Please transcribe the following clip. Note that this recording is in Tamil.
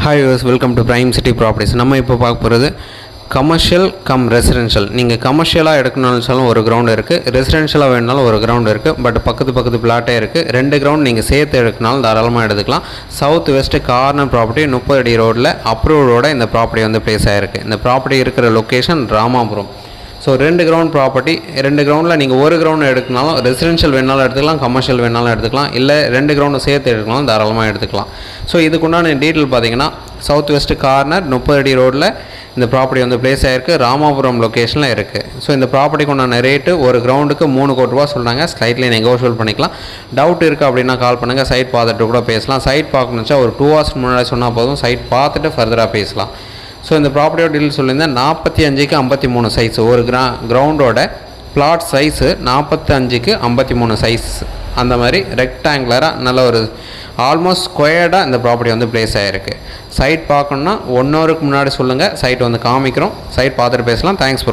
Hi use welcome to prime city properties. நம்ம இப்போ பார்க்க போகிறது கமர்ஷியல் கம் ரெசிடென்ஷியல். நீங்கள் கமர்ஷியலாக எடுக்கணும்னாலும் ஒரு கிரவுண்ட் இருக்குது, ரெசிடென்ஷியலாக வேணுனாலும் ஒரு கிரவுண்ட் இருக்குது. பட் பக்கத்து பிளாட்டே இருக்குது. 2 கிரவுண்ட் நீங்கள் சேர்த்து எடுக்கனாலும் தாராளமாக எடுத்துக்கலாம். சவுத் வெஸ்ட் கார்னர் ப்ராப்பர்ட்டி 30 அடி ரோடில் அப்ரூவோட இந்த ப்ராப்பர்ட்டி வந்து பிளேஸ் ஆகிருக்கு. இந்த ப்ராப்பர்ட்டி இருக்கிற location Ramapuram. So 2 ground property. 2 கிரவுண்டில் நீங்கள் ஒரு கிரவுண்ட் எடுக்கனாலும் ரெசிடென்ஷியல் வேணாலும் எடுத்துக்கலாம், கமர்ஷியல் வேணாலும் எடுத்துக்கலாம், இல்லை 2 கிரவுண்டு சேர்த்து எடுக்கனாலும் தாராளமாக எடுத்துக்கலாம். ஸோ இதுக்குண்டான டீட்டெயில் பார்த்தீங்கன்னா சவுத் வெஸ்ட் கார்னர் 30 அடி ரோடில் இந்த ப்ராப்பர்ட்டி வந்து பிளேஸ் ஆகிருக்கு, ராமாபுரம் லொக்கேஷனில் இருக்குது. ஸோ இந்த ப்ராப்பர்ட்டிக்கு உண்டான ரேட்டு ஒரு கிரவுண்டுக்கு 3 கோடி ரூபா சொல்கிறாங்க. ஸ்லைட்லி நெகோஷியல் பண்ணிக்கலாம். டவுட் இருக்குது அப்படின்னா கால் பண்ணுங்கள், சைட் பார்த்துட்டு கூட பேசலாம். சைட் பார்க்கணுச்சா ஒரு 2 hours முன்னாடி சொன்னால் போதும், சைட் பார்த்துட்டு ஃபர்தராக பேசலாம். ஸோ இந்த ப்ராப்பர்ட்டியோட டீல் சொல்லியிருந்தேன். 45க்கு 53 சைஸ் ஒரு கிரவுண்டோட பிளாட் சைஸு 45க்கு 53 சைஸ். அந்த மாதிரி ரெக்டாங்குலராக நல்ல ஒரு ஆல்மோஸ்ட் ஸ்கொயர்டாக இந்த ப்ராப்பர்ட்டி வந்து பிளேஸ் ஆகிருக்கு. சைட் பார்க்கணுன்னா 1 ஹவருக்கு முன்னாடி சொல்லுங்கள், சைட் வந்து காமிக்கிறோம். சைட் பார்த்துட்டு பேசலாம். Thanks bro.